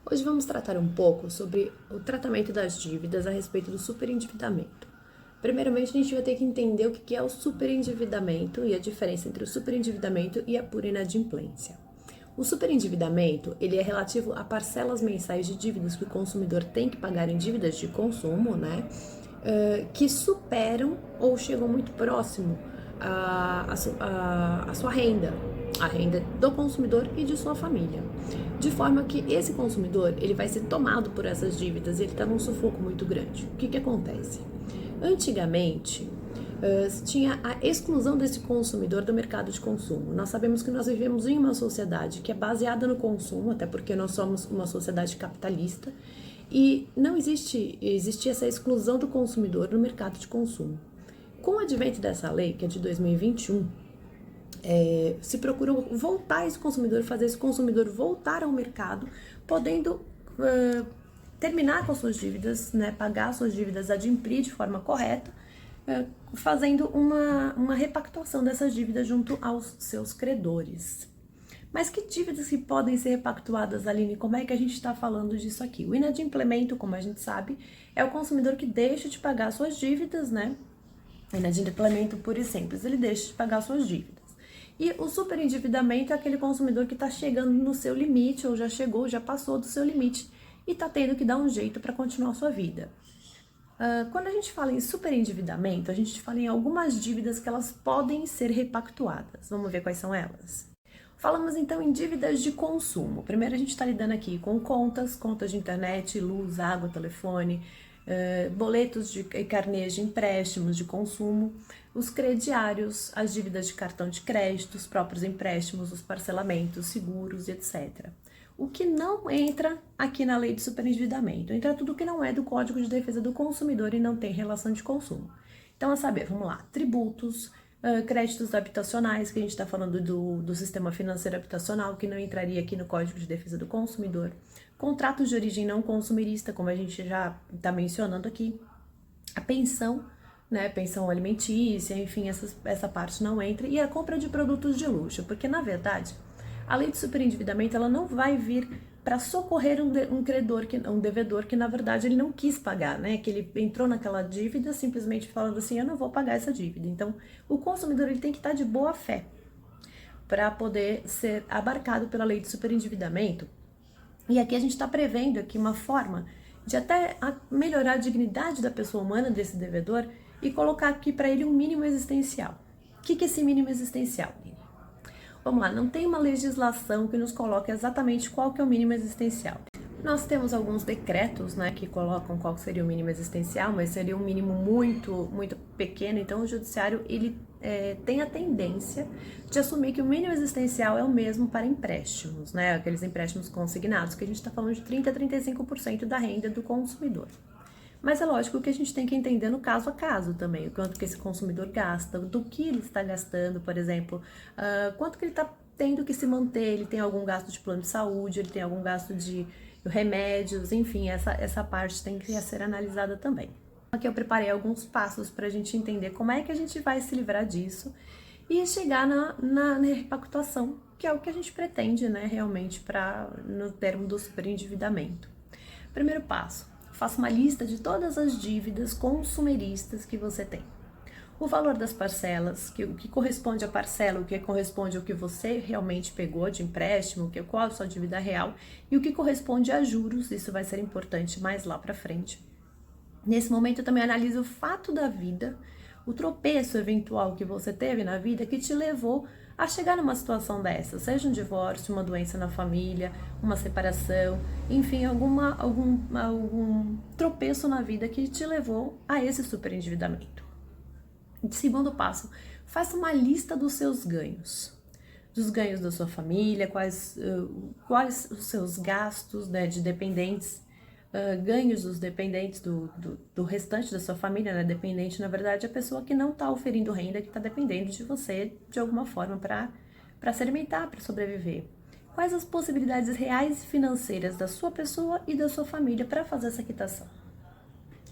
Hoje vamos tratar um pouco sobre o tratamento das dívidas a respeito do superendividamento. Primeiramente, a gente vai ter que entender o que é o superendividamento e a diferença entre o superendividamento e a pura inadimplência. O superendividamento, ele é relativo a parcelas mensais de dívidas que o consumidor tem que pagar em dívidas de consumo, que superam ou chegam muito próximo à sua renda, a renda do consumidor e de sua família. De forma que esse consumidor, ele vai ser tomado por essas dívidas, ele está num sufoco muito grande. O que acontece? Antigamente, tinha a exclusão desse consumidor do mercado de consumo. Nós sabemos que nós vivemos em uma sociedade que é baseada no consumo, até porque nós somos uma sociedade capitalista, e não existe essa exclusão do consumidor no mercado de consumo. Com o advento dessa lei, que é de 2021, se procurou voltar esse consumidor, fazer esse consumidor voltar ao mercado, podendo terminar com as suas dívidas, pagar suas dívidas, adimplir de forma correta, fazendo uma repactuação dessas dívidas junto aos seus credores. Mas que dívidas que podem ser repactuadas, Aline? Como é que a gente está falando disso aqui? O inadimplemento, como a gente sabe, é o consumidor que deixa de pagar suas dívidas, Inadimplemento puro e simples, ele deixa de pagar suas dívidas. E o superendividamento é aquele consumidor que está chegando no seu limite, ou já chegou, já passou do seu limite, e está tendo que dar um jeito para continuar a sua vida. Quando a gente fala em superendividamento, a gente fala em algumas dívidas que elas podem ser repactuadas. Vamos ver quais são elas? Falamos então em dívidas de consumo. Primeiro a gente está lidando aqui com contas de internet, luz, água, telefone, boletos e carnês de empréstimos de consumo, os crediários, as dívidas de cartão de crédito, os próprios empréstimos, os parcelamentos, seguros, etc. O que não entra aqui na lei de superendividamento? Entra tudo que não é do Código de Defesa do Consumidor e não tem relação de consumo. Então, a saber, vamos lá, tributos, créditos habitacionais, que a gente está falando do sistema financeiro habitacional, que não entraria aqui no Código de Defesa do Consumidor, contratos de origem não consumirista, como a gente já está mencionando aqui, a pensão, pensão alimentícia, enfim, essa parte não entra, e a compra de produtos de luxo, porque na verdade a lei de superendividamento ela não vai vir para socorrer um credor, um devedor que na verdade ele não quis pagar, que ele entrou naquela dívida simplesmente falando assim, eu não vou pagar essa dívida. Então, o consumidor ele tem que estar de boa fé para poder ser abarcado pela lei de superendividamento. E aqui a gente está prevendo aqui uma forma de até melhorar a dignidade da pessoa humana, desse devedor, e colocar aqui para ele um mínimo existencial. O que é esse mínimo existencial? Vamos lá, não tem uma legislação que nos coloque exatamente qual que é o mínimo existencial. Nós temos alguns decretos, que colocam qual seria o mínimo existencial, mas seria um mínimo muito, muito pequeno. Então, o judiciário ele tem a tendência de assumir que o mínimo existencial é o mesmo para empréstimos, aqueles empréstimos consignados, que a gente está falando de 30% a 35% da renda do consumidor. Mas é lógico que a gente tem que entender no caso a caso também, o quanto que esse consumidor gasta, do que ele está gastando, por exemplo, quanto que ele está tendo que se manter, ele tem algum gasto de plano de saúde, ele tem algum gasto de remédios, enfim, essa parte tem que ser analisada também. Aqui eu preparei alguns passos para a gente entender como é que a gente vai se livrar disso e chegar na repactuação, que é o que a gente pretende, realmente, no termo do superendividamento. Primeiro passo. Faça uma lista de todas as dívidas consumeristas que você tem. O valor das parcelas, o que corresponde à parcela, o que corresponde ao que você realmente pegou de empréstimo, qual a sua dívida real, e o que corresponde a juros, isso vai ser importante mais lá para frente. Nesse momento eu também analiso o fato da vida, o tropeço eventual que você teve na vida que te levou a chegar numa situação dessa, seja um divórcio, uma doença na família, uma separação, enfim, algum tropeço na vida que te levou a esse superendividamento. Segundo passo, faça uma lista dos seus ganhos, dos ganhos da sua família, quais os seus gastos de dependentes, ganhos dos dependentes do restante da sua família, dependente, na verdade, é a pessoa que não está oferindo renda, que está dependendo de você de alguma forma para se alimentar, para sobreviver. Quais as possibilidades reais e financeiras da sua pessoa e da sua família para fazer essa quitação?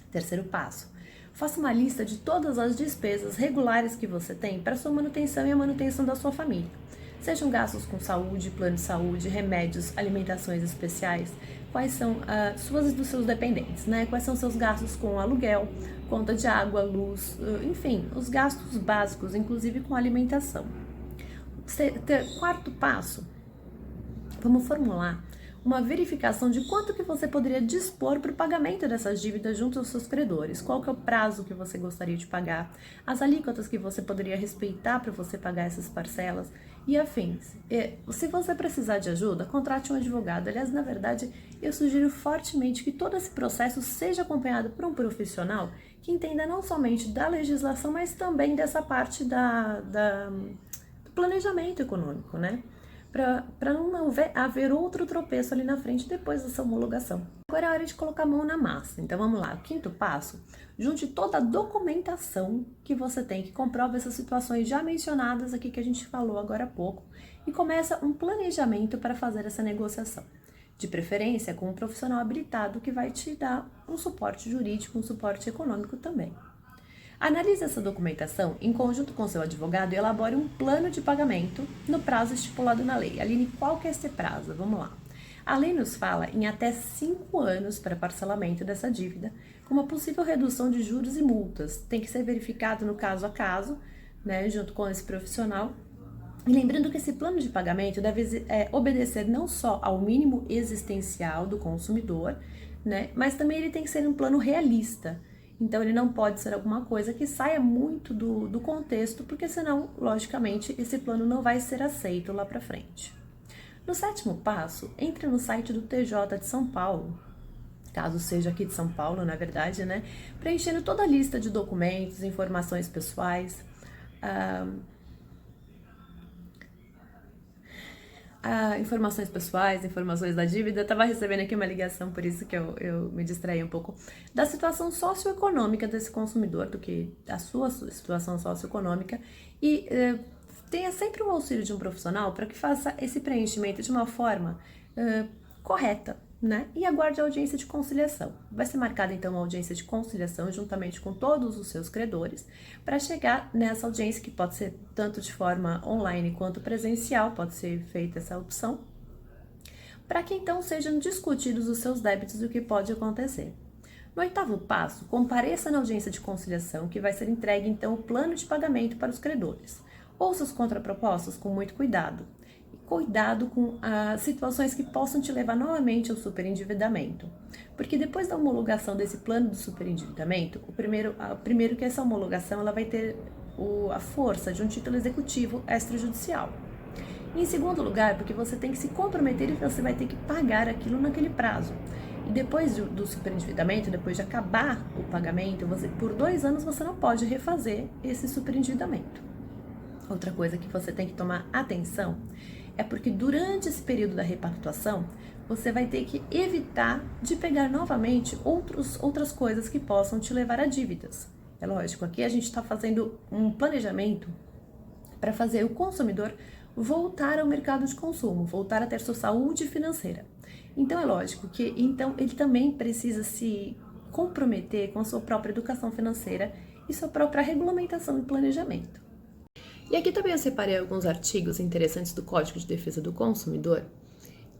Terceiro passo, faça uma lista de todas as despesas regulares que você tem para sua manutenção e a manutenção da sua família. Sejam gastos com saúde, plano de saúde, remédios, alimentações especiais, quais são suas e dos seus dependentes, né? Quais são seus gastos com aluguel, conta de água, luz, enfim, os gastos básicos, inclusive com alimentação. Quarto passo, vamos formular uma verificação de quanto que você poderia dispor para o pagamento dessas dívidas junto aos seus credores. Qual que é o prazo que você gostaria de pagar, as alíquotas que você poderia respeitar para você pagar essas parcelas e afins. Se você precisar de ajuda, contrate um advogado. Aliás, na verdade, eu sugiro fortemente que todo esse processo seja acompanhado por um profissional que entenda não somente da legislação, mas também dessa parte do planejamento econômico, né? Para não haver outro tropeço ali na frente depois dessa homologação. Agora é hora de colocar a mão na massa. Então vamos lá, o quinto passo, junte toda a documentação que você tem que comprova essas situações já mencionadas aqui que a gente falou agora há pouco e começa um planejamento para fazer essa negociação. De preferência com um profissional habilitado que vai te dar um suporte jurídico, um suporte econômico também. Analise essa documentação em conjunto com seu advogado e elabore um plano de pagamento no prazo estipulado na lei. Aline, qual que é esse prazo? Vamos lá. A lei nos fala em até 5 anos para parcelamento dessa dívida, com uma possível redução de juros e multas. Tem que ser verificado no caso a caso, né, junto com esse profissional. E lembrando que esse plano de pagamento deve obedecer não só ao mínimo existencial do consumidor, né, mas também ele tem que ser um plano realista. Então, ele não pode ser alguma coisa que saia muito do contexto, porque senão, logicamente, esse plano não vai ser aceito lá para frente. No 7º passo, entre no site do TJ de São Paulo, caso seja aqui de São Paulo, na verdade, né? Preenchendo toda a lista de documentos, informações pessoais, informações da dívida. Eu estava recebendo aqui uma ligação, por isso que eu me distraí um pouco, da situação socioeconômica desse consumidor, do que a sua situação socioeconômica, e tenha sempre o auxílio de um profissional para que faça esse preenchimento de uma forma correta, né? E aguarde a audiência de conciliação. Vai ser marcada então uma audiência de conciliação juntamente com todos os seus credores para chegar nessa audiência, que pode ser tanto de forma online quanto presencial, pode ser feita essa opção, para que então sejam discutidos os seus débitos e o que pode acontecer. No 8º passo, compareça na audiência de conciliação, que vai ser entregue então o plano de pagamento para os credores. Ouça as contrapropostas com muito cuidado. Cuidado com as situações que possam te levar novamente ao superendividamento. Porque depois da homologação desse plano de superendividamento, primeiro que essa homologação ela vai ter a força de um título executivo extrajudicial. E em segundo lugar, porque você tem que se comprometer e você vai ter que pagar aquilo naquele prazo. E depois do superendividamento, depois de acabar o pagamento, por 2 anos você não pode refazer esse superendividamento. Outra coisa que você tem que tomar atenção é porque durante esse período da repactuação, você vai ter que evitar de pegar novamente outras coisas que possam te levar a dívidas. É lógico, aqui a gente está fazendo um planejamento para fazer o consumidor voltar ao mercado de consumo, voltar a ter sua saúde financeira. Então é lógico que ele também precisa se comprometer com a sua própria educação financeira e sua própria regulamentação e planejamento. E aqui também eu separei alguns artigos interessantes do Código de Defesa do Consumidor,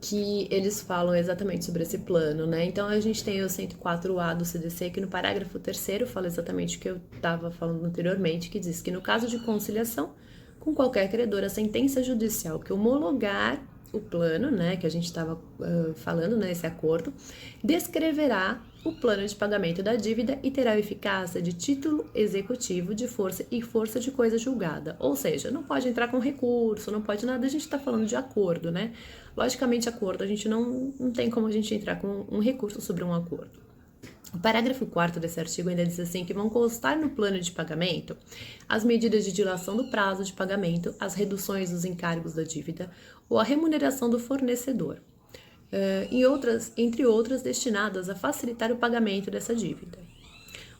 que eles falam exatamente sobre esse plano, né? Então a gente tem o 104A do CDC, que no parágrafo 3º fala exatamente o que eu estava falando anteriormente, que diz que no caso de conciliação com qualquer credor, a sentença judicial que homologar o plano, né, que a gente estava falando, né, esse acordo, descreverá o plano de pagamento da dívida e terá eficácia de título executivo de força e força de coisa julgada. Ou seja, não pode entrar com recurso, não pode nada, a gente está falando de acordo, né? Logicamente, acordo, a gente não tem como a gente entrar com um recurso sobre um acordo. O parágrafo 4º desse artigo ainda diz assim que vão constar no plano de pagamento as medidas de dilação do prazo de pagamento, as reduções dos encargos da dívida ou a remuneração do fornecedor, entre outras destinadas a facilitar o pagamento dessa dívida.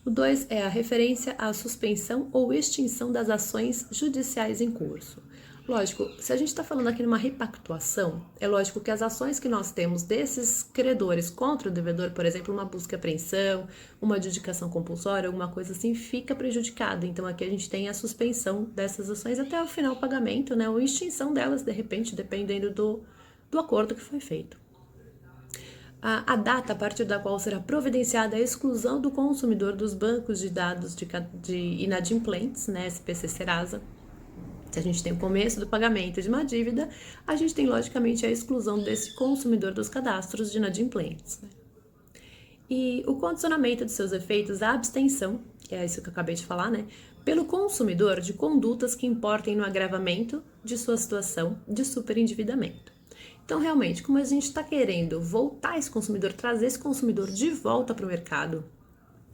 O 2 é a referência à suspensão ou extinção das ações judiciais em curso. Lógico, se a gente está falando aqui numa repactuação, é lógico que as ações que nós temos desses credores contra o devedor, por exemplo, uma busca e apreensão, uma adjudicação compulsória, alguma coisa assim, fica prejudicada. Então aqui a gente tem a suspensão dessas ações até o final do pagamento, né? Ou extinção delas, de repente, dependendo do acordo que foi feito. A data a partir da qual será providenciada a exclusão do consumidor dos bancos de dados de inadimplentes, né? SPC Serasa. Se a gente tem o começo do pagamento de uma dívida, a gente tem, logicamente, a exclusão desse consumidor dos cadastros de inadimplentes. Né? E o condicionamento de seus efeitos à abstenção, que é isso que eu acabei de falar, né? Pelo consumidor de condutas que importem no agravamento de sua situação de superendividamento. Então, realmente, como a gente está querendo voltar esse consumidor, trazer esse consumidor de volta para o mercado,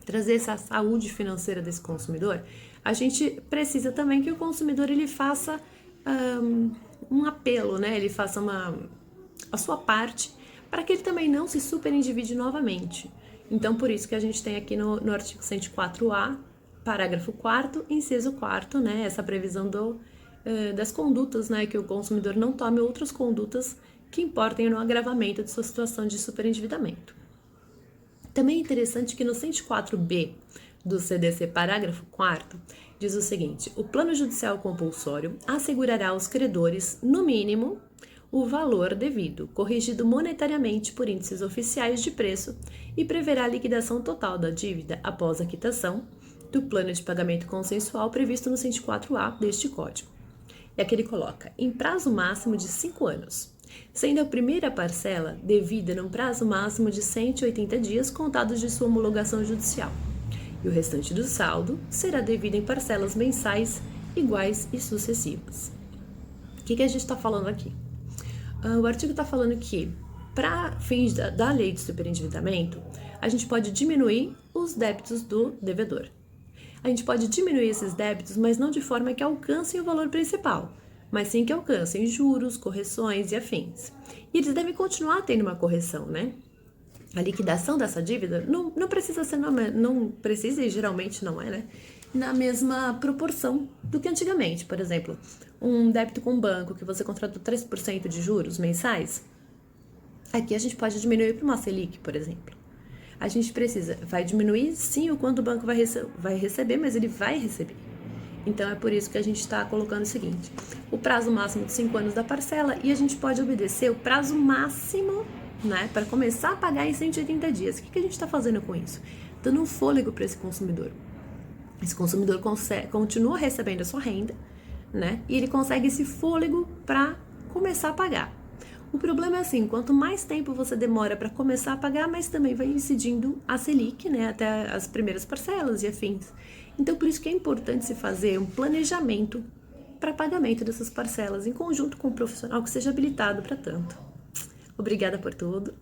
trazer essa saúde financeira desse consumidor, a gente precisa também que o consumidor ele faça um apelo, né? Ele faça a sua parte para que ele também não se superendivide novamente. Então, por isso que a gente tem aqui no artigo 104A, parágrafo 4º, inciso 4º, né? Essa previsão das condutas, né? Que o consumidor não tome outras condutas que importem no agravamento de sua situação de superendividamento. Também é interessante que no 104B do CDC, parágrafo 4º, diz o seguinte: o plano judicial compulsório assegurará aos credores, no mínimo, o valor devido, corrigido monetariamente por índices oficiais de preço, e preverá a liquidação total da dívida após a quitação do plano de pagamento consensual previsto no 104A deste Código. E aqui ele coloca, em prazo máximo de 5 anos, sendo a primeira parcela devida num prazo máximo de 180 dias contados de sua homologação judicial, e o restante do saldo será devido em parcelas mensais iguais e sucessivas. O que a gente está falando aqui? O artigo está falando que, para fins da lei de superendividamento, a gente pode diminuir os débitos do devedor. A gente pode diminuir esses débitos, mas não de forma que alcancem o valor principal, mas sim que alcancem juros, correções e afins. E eles devem continuar tendo uma correção, né? A liquidação dessa dívida não precisa ser, não precisa e geralmente não é, né? Na mesma proporção do que antigamente. Por exemplo, um débito com um banco que você contratou 3% de juros mensais, aqui a gente pode diminuir para uma Selic, por exemplo. A gente vai diminuir sim o quanto o banco vai receber, mas ele vai receber. Então, é por isso que a gente está colocando o seguinte, o prazo máximo de 5 anos da parcela, e a gente pode obedecer o prazo máximo, né, para começar a pagar em 180 dias. O que a gente está fazendo com isso? Dando um fôlego para esse consumidor. Esse consumidor continua recebendo a sua renda, né, e ele consegue esse fôlego para começar a pagar. O problema é assim, quanto mais tempo você demora para começar a pagar, mais também vai incidindo a Selic, né, até as primeiras parcelas e afins. Então, por isso que é importante se fazer um planejamento para pagamento dessas parcelas, em conjunto com um profissional que seja habilitado para tanto. Obrigada por tudo.